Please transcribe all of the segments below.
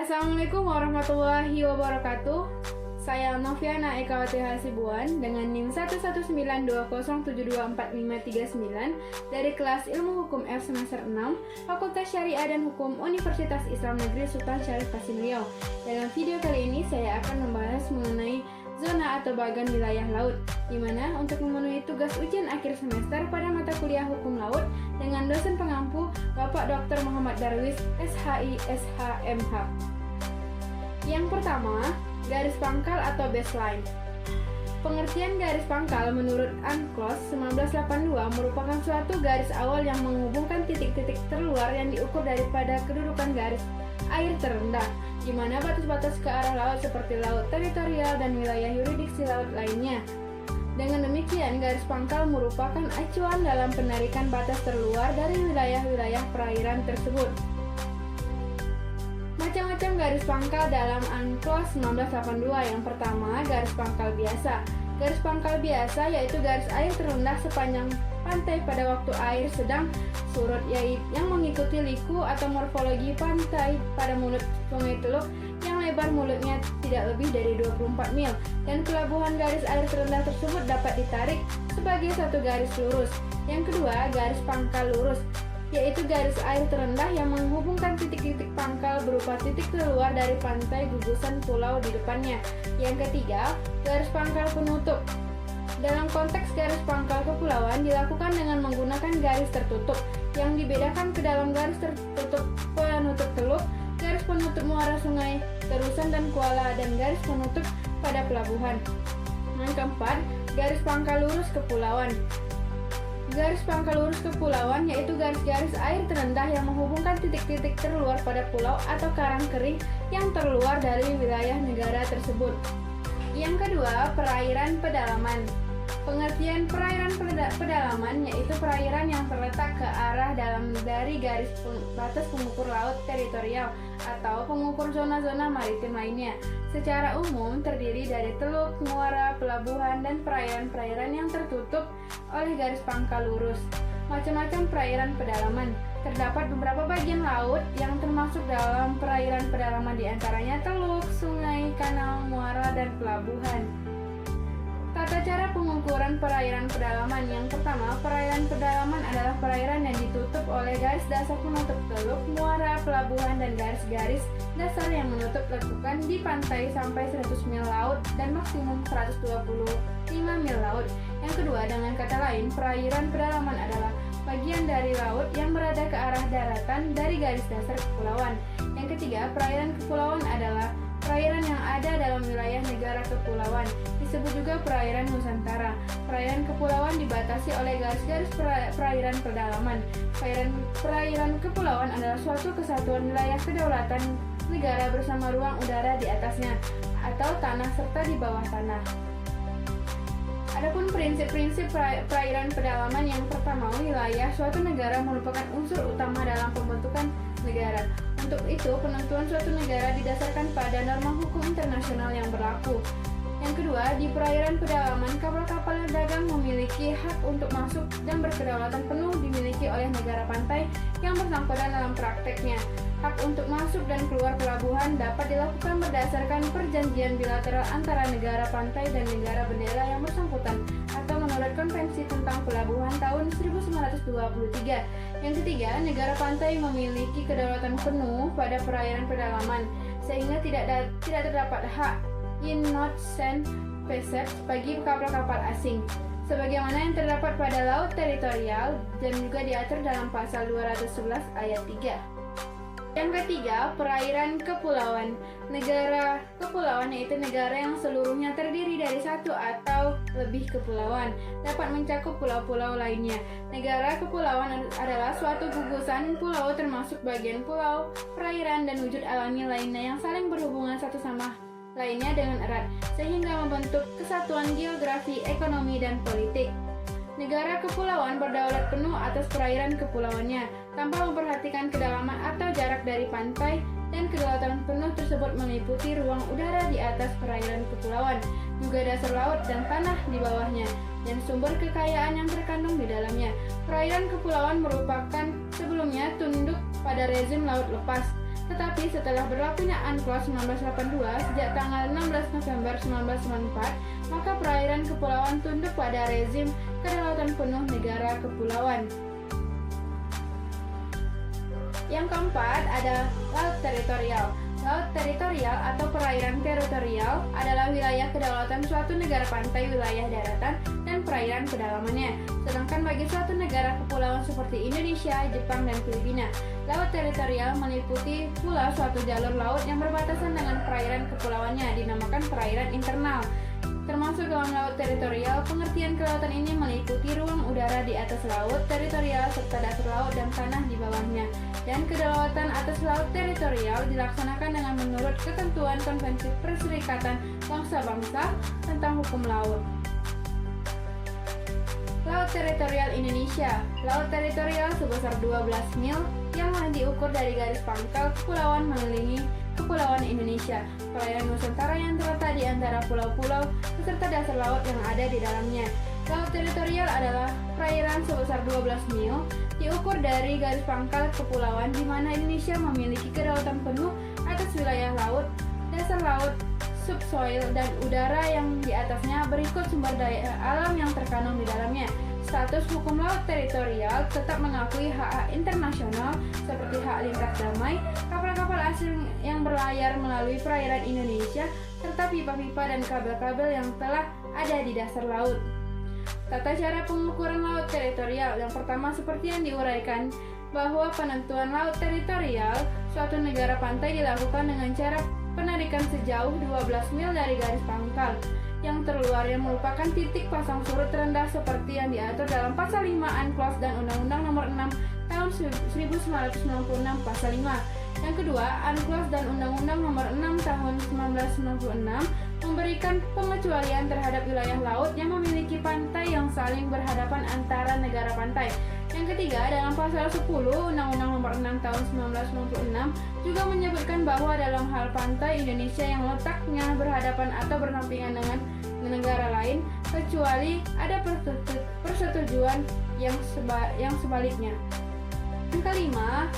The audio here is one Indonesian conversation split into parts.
Assalamualaikum warahmatullahi wabarakatuh. Saya Noviana Ekawati Hasibuan dengan NIM 11920724539 dari kelas Ilmu Hukum F semester 6, Fakultas Syariah dan Hukum Universitas Islam Negeri Sultan Syarif Qasim Riau. Dalam video kali ini saya akan membahas mengenai zona atau bagan wilayah laut, di mana untuk memenuhi tugas ujian akhir semester pada mata kuliah Hukum Laut dengan dosen pengampu Bapak Dr. Muhammad Darwis, SHI, SHMH. Yang pertama, garis pangkal atau baseline. Pengertian garis pangkal menurut UNCLOS 1982 merupakan suatu garis awal yang menghubungkan titik-titik terluar yang diukur daripada kedudukan garis air terendah, di mana batas-batas ke arah laut seperti laut teritorial dan wilayah yurisdiksi laut lainnya. Dengan demikian, garis pangkal merupakan acuan dalam penarikan batas terluar dari wilayah-wilayah perairan tersebut. Macam-macam garis pangkal dalam UNCLOS 1982. Yang pertama, garis pangkal biasa. Garis pangkal biasa yaitu garis air terendah sepanjang pantai pada waktu air sedang surut, yaitu yang mengikuti liku atau morfologi pantai pada mulut Sungai Teluk yang lebar mulutnya tidak lebih dari 24 mil, dan pelabuhan garis air terendah tersebut dapat ditarik sebagai satu garis lurus. Yang kedua, garis pangkal lurus, yaitu garis air terendah yang menghubungkan titik-titik pangkal berupa titik keluar dari pantai gugusan pulau di depannya. Yang ketiga, garis pangkal penutup. Dalam konteks garis pangkal kepulauan dilakukan dengan menggunakan garis tertutup yang dibedakan ke dalam garis tertutup penutup teluk, garis penutup muara sungai, terusan dan kuala, dan garis penutup pada pelabuhan. Yang keempat, garis pangkal lurus kepulauan. Garis pangkal lurus kepulauan yaitu garis-garis air terendah yang menghubungkan titik-titik terluar pada pulau atau karang kering yang terluar dari wilayah negara tersebut. Yang kedua, perairan pedalaman. Pengertian perairan pedalaman yaitu perairan yang terletak ke arah dalam dari garis batas pengukur laut teritorial atau pengukur zona-zona maritim lainnya. Secara umum terdiri dari teluk, muara, pelabuhan, dan perairan-perairan yang tertutup oleh garis pangkal lurus. Macam-macam perairan pedalaman. Terdapat beberapa bagian laut yang termasuk dalam perairan pedalaman, di antaranya teluk, sungai, kanal, muara, dan pelabuhan. Tata cara pengukuran perairan pedalaman. Yang pertama, perairan pedalaman adalah perairan yang ditutup oleh garis dasar penutup teluk, muara, pelabuhan, dan garis-garis dasar yang menutup lekukan di pantai sampai 100 mil laut dan maksimum 125 mil laut. Yang kedua, dengan kata lain, perairan pedalaman adalah bagian dari laut yang berada ke arah daratan dari garis dasar kepulauan. Yang ketiga, perairan kepulauan adalah perairan yang ada dalam wilayah negara kepulauan, disebut juga perairan Nusantara. Perairan kepulauan dibatasi oleh garis-garis perairan pedalaman. Perairan kepulauan adalah suatu kesatuan wilayah kedaulatan negara bersama ruang udara di atasnya atau tanah serta di bawah tanah. Adapun prinsip-prinsip perairan pedalaman, yang pertama, wilayah suatu negara merupakan unsur utama dalam pembentukan negara. Untuk itu, penentuan suatu negara didasarkan pada norma hukum internasional yang berlaku. Yang kedua, di perairan pedalaman, kapal-kapal dagang memiliki hak untuk masuk dan berkedaulatan penuh dimiliki oleh negara pantai yang bersangkutan dalam prakteknya. Hak untuk masuk dan keluar pelabuhan dapat dilakukan berdasarkan perjanjian bilateral antara negara pantai dan negara bendera yang bersangkutan atau menurut Konvensi tentang Pelabuhan tahun 1923. Yang ketiga, negara pantai memiliki kedaulatan penuh pada perairan pedalaman, sehingga tidak terdapat hak in not send passage bagi kapal-kapal asing, sebagaimana yang terdapat pada laut teritorial dan juga diatur dalam pasal 211 ayat 3. Yang ketiga, perairan kepulauan. Negara kepulauan yaitu negara yang seluruhnya terdiri dari satu atau lebih kepulauan, dapat mencakup pulau-pulau lainnya. Negara kepulauan adalah suatu gugusan pulau termasuk bagian pulau, perairan, dan wujud alami lainnya yang saling berhubungan satu sama lainnya dengan erat, sehingga membentuk kesatuan geografi, ekonomi, dan politik. Negara kepulauan berdaulat penuh atas perairan kepulauannya, tanpa memperhatikan kedalaman atau jarak dari pantai, dan kedaulatan penuh tersebut meliputi ruang udara di atas perairan kepulauan, juga dasar laut dan tanah di bawahnya, dan sumber kekayaan yang terkandung di dalamnya. Perairan kepulauan merupakan sebelumnya tunduk pada rezim laut lepas, Tetapi setelah berlakunya UNCLOS 1982 sejak tanggal 16 November 1994, maka perairan kepulauan tunduk pada rezim kedaulatan penuh negara kepulauan. Yang keempat ada laut teritorial. Laut teritorial atau perairan teritorial adalah wilayah kedaulatan suatu negara pantai, wilayah daratan, dan perairan kedalamannya. Sedangkan bagi suatu negara kepulauan seperti Indonesia, Jepang, dan Filipina, laut teritorial meliputi pula suatu jalur laut yang berbatasan dengan perairan kepulauannya, dinamakan perairan internal. Termasuk dalam laut teritorial, pengertian kelautan ini meliputi ruang udara di atas laut teritorial serta dasar laut dan tanah di bawahnya. Dan kedaulatan atas laut teritorial dilaksanakan dengan menurut ketentuan Konvensi Perserikatan Bangsa-Bangsa tentang Hukum Laut. Laut teritorial Indonesia. Laut teritorial sebesar 12 mil yang diukur dari garis pangkal kepulauan mengelilingi Kepulauan Indonesia, perairan Nusantara yang terletak di antara pulau-pulau beserta dasar laut yang ada di dalamnya. Laut teritorial adalah perairan sebesar 12 mil diukur dari garis pangkal kepulauan di mana Indonesia memiliki kedaulatan penuh atas wilayah laut, dasar laut, subsoil, dan udara yang di atasnya. Berikut sumber daya alam yang terkandung di dalamnya. Status hukum laut teritorial tetap mengakui hak-hak internasional seperti hak lintas damai, kapal-kapal asing yang berlayar melalui perairan Indonesia, serta pipa-pipa dan kabel-kabel yang telah ada di dasar laut. Tata cara pengukuran laut teritorial. Yang pertama, seperti yang diuraikan, bahwa penentuan laut teritorial suatu negara pantai dilakukan dengan cara penarikan sejauh 12 mil dari garis pangkal yang terluar yang merupakan titik pasang surut terendah seperti yang diatur dalam Pasal 5 UNCLOS dan Undang-Undang Nomor 6 Tahun 1996 Pasal 5. Yang kedua, UNCLOS dan Undang-Undang Nomor 6 Tahun 1996 memberikan pengecualian terhadap wilayah laut yang memiliki pantai yang saling berhadapan antara negara pantai. Yang ketiga, dalam Pasal 10 Undang-Undang Nomor 6 Tahun 1996 juga menyebutkan bahwa dalam hal pantai Indonesia yang letaknya berhadapan atau berdampingan dengan negara lain, kecuali ada persetujuan yang sebaliknya. Yang kelima,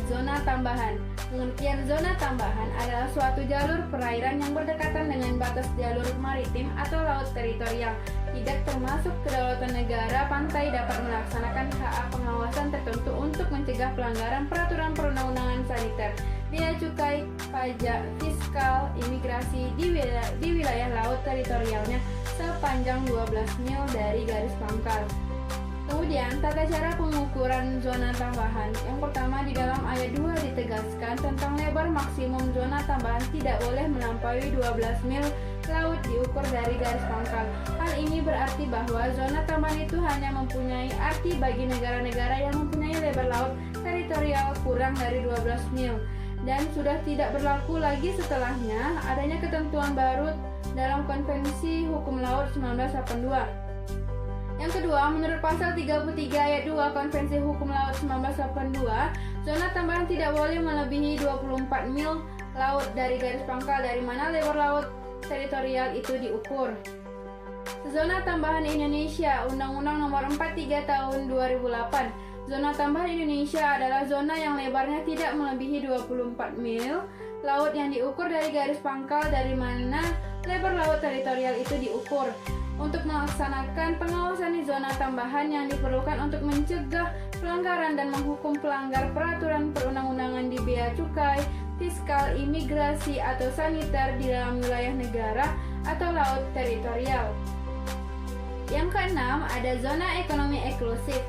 zona tambahan. Pengertian zona tambahan adalah suatu jalur perairan yang berdekatan dengan batas jalur maritim atau laut teritorial. Tidak termasuk kedaulatan negara pantai dapat melaksanakan hak pengawasan tertentu untuk mencegah pelanggaran peraturan perundang-undangan saniter, bea cukai, pajak, fiskal, imigrasi di wilayah laut teritorialnya sepanjang 12 mil dari garis pangkal. Kemudian, tata cara pengukuran zona tambahan. Yang pertama, di dalam ayat 2 ditegaskan tentang lebar maksimum zona tambahan tidak boleh melampaui 12 mil laut diukur dari garis pangkal. Hal ini berarti bahwa zona tambahan itu hanya mempunyai arti bagi negara-negara yang mempunyai lebar laut teritorial kurang dari 12 mil dan sudah tidak berlaku lagi setelahnya adanya ketentuan baru dalam Konvensi Hukum Laut 1982. Yang kedua, menurut Pasal 33 ayat 2 Konvensi Hukum Laut 1982, zona tambahan tidak boleh melebihi 24 mil laut dari garis pangkal dari mana lebar laut teritorial itu diukur. Zona tambahan Indonesia, Undang-Undang Nomor 43 Tahun 2008. Zona tambahan Indonesia adalah zona yang lebarnya tidak melebihi 24 mil laut yang diukur dari garis pangkal dari mana lebar laut teritorial itu diukur. Untuk melaksanakan pengawasan di zona tambahan yang diperlukan untuk mencegah pelanggaran dan menghukum pelanggar peraturan perundang-undangan di bea cukai, fiskal, imigrasi, atau saniter di dalam wilayah negara atau laut teritorial. Yang keenam, ada zona ekonomi eksklusif.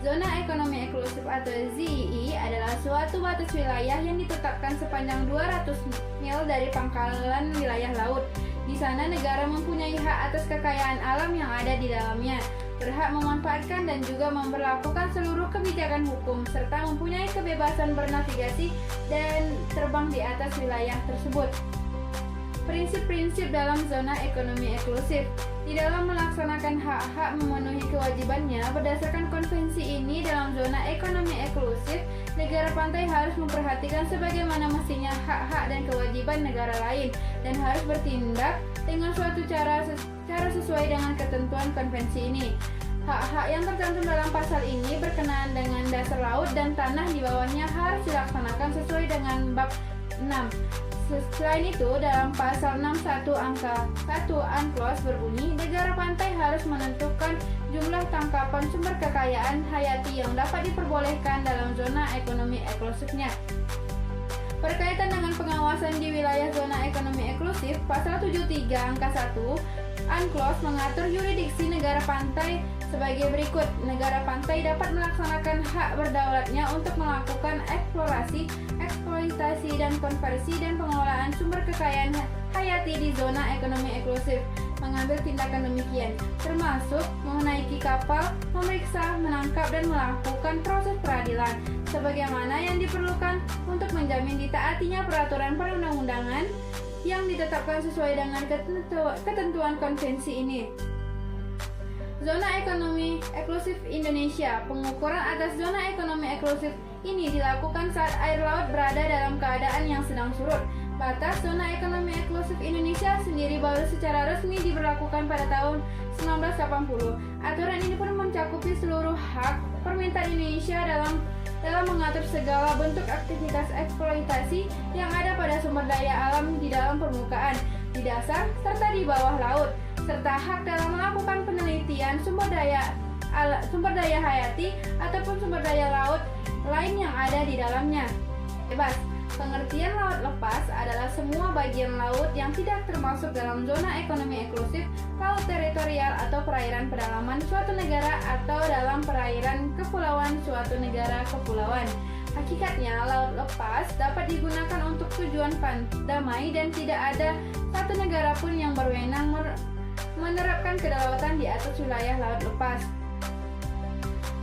Zona ekonomi eksklusif atau ZEE adalah suatu batas wilayah yang ditetapkan sepanjang 200 mil dari pangkalan wilayah laut. Di sana negara mempunyai hak atas kekayaan alam yang ada di dalamnya, berhak memanfaatkan dan juga memberlakukan seluruh kebijakan hukum, serta mempunyai kebebasan bernavigasi dan terbang di atas wilayah tersebut. Prinsip-prinsip dalam zona ekonomi eksklusif. Di dalam melaksanakan hak-hak memenuhi kewajibannya berdasarkan konvensi ini dalam zona ekonomi eksklusif, negara pantai harus memperhatikan sebagaimana mestinya hak-hak dan kewajiban negara lain dan harus bertindak dengan suatu cara sesuai dengan ketentuan konvensi ini. Hak-hak yang tercantum dalam pasal ini berkenaan dengan dasar laut dan tanah di bawahnya harus dilaksanakan sesuai dengan bab 6. Selain itu, dalam pasal 61 angka 1 UNCLOS berbunyi, negara pantai harus menentukan jumlah tangkapan sumber kekayaan hayati yang dapat diperbolehkan dalam zona ekonomi eksklusifnya. Berkaitan dengan pengawasan di wilayah zona ekonomi eksklusif, pasal 73 angka 1 UNCLOS mengatur yurisdiksi negara pantai sebagai berikut. Negara pantai dapat melaksanakan hak berdaulatnya untuk melakukan eksplorasi, eksploitasi, dan konversi dan pengelolaan sumber kekayaan hayati di zona ekonomi eksklusif. Mengambil tindakan demikian, termasuk menaiki kapal, memeriksa, menangkap, dan melakukan proses peradilan, sebagaimana yang diperlukan untuk menjamin ditaatinya peraturan perundang-undangan yang ditetapkan sesuai dengan ketentuan konvensi ini. Zona ekonomi eksklusif Indonesia. Pengukuran atas zona ekonomi eksklusif ini dilakukan saat air laut berada dalam keadaan yang sedang surut. Batas zona ekonomi eksklusif Indonesia sendiri baru secara resmi diberlakukan pada tahun 1980. Aturan ini pun mencakupi seluruh hak permintaan Indonesia dalam mengatur segala bentuk aktivitas eksploitasi yang ada pada sumber daya alam di dalam permukaan, di dasar, serta di bawah laut, serta hak dalam melakukan penelitian sumber daya hayati ataupun sumber daya laut lain yang ada di dalamnya. Bebas. Pengertian laut lepas adalah semua bagian laut yang tidak termasuk dalam zona ekonomi eksklusif, laut teritorial atau perairan pedalaman suatu negara atau dalam perairan kepulauan suatu negara kepulauan. Hakikatnya, laut lepas dapat digunakan untuk tujuan damai dan tidak ada satu negara pun yang berwenang menerapkan kedaulatan di atas wilayah laut lepas.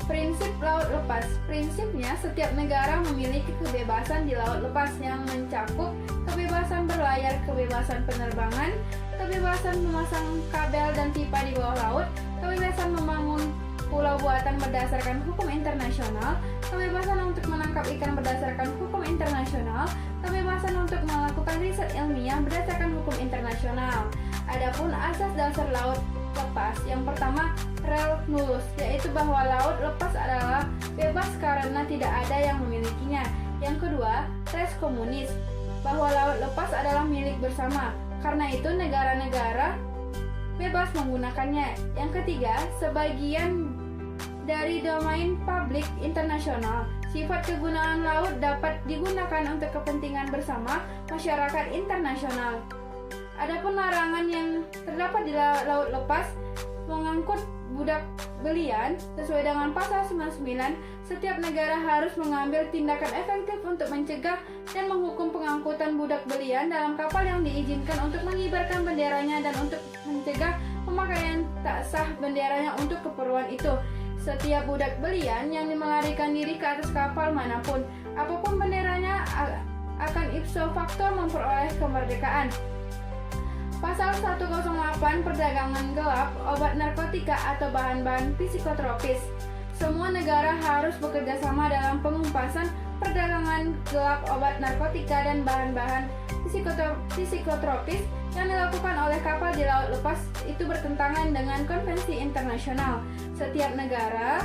Prinsip laut lepas. Prinsipnya, setiap negara memiliki kebebasan di laut lepas yang mencakup kebebasan berlayar, kebebasan penerbangan, kebebasan memasang kabel dan pipa di bawah laut, kebebasan membangun pulau buatan berdasarkan hukum internasional, kebebasan untuk menangkap ikan berdasarkan hukum internasional, kebebasan untuk melakukan riset ilmiah berdasarkan hukum internasional. Adapun asas dasar laut lepas, yang pertama, rel nullus, yaitu bahwa laut lepas adalah bebas karena tidak ada yang memilikinya. Yang kedua, res communis, bahwa laut lepas adalah milik bersama, karena itu negara-negara bebas menggunakannya. Yang ketiga, sebagian dari domain publik internasional, sifat kegunaan laut dapat digunakan untuk kepentingan bersama masyarakat internasional. Adapun larangan yang terdapat di laut lepas mengangkut budak belian sesuai dengan pasal 99, setiap negara harus mengambil tindakan efektif untuk mencegah dan menghukum pengangkutan budak belian dalam kapal yang diizinkan untuk mengibarkan benderanya dan untuk mencegah pemakaian tak sah benderanya untuk keperluan itu. Setiap budak belian yang melarikan diri ke atas kapal manapun, apapun benderanya, akan ipso facto memperoleh kemerdekaan. Pasal 108 Perdagangan gelap obat narkotika atau bahan-bahan psikotropis. Semua negara harus bekerja sama dalam pengumpasan perdagangan gelap obat narkotika dan bahan-bahan psikotropis yang dilakukan oleh kapal di laut lepas itu bertentangan dengan konvensi internasional. Setiap negara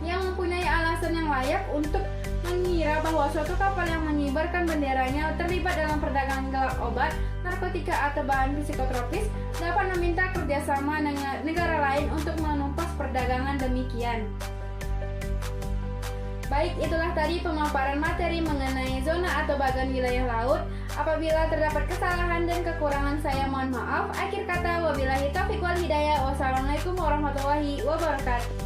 yang mempunyai alasan yang layak untuk mengira bahwa suatu kapal yang mengibarkan benderanya terlibat dalam perdagangan gelap obat, narkotika atau bahan psikotropis dapat meminta kerjasama dengan negara lain untuk menumpas perdagangan demikian. Baik, itulah tadi pemaparan materi mengenai zona atau bagian wilayah laut. Apabila terdapat kesalahan dan kekurangan, saya mohon maaf. Akhir kata, wabillahi taufiq wal hidayah. Wassalamualaikum warahmatullahi wabarakatuh.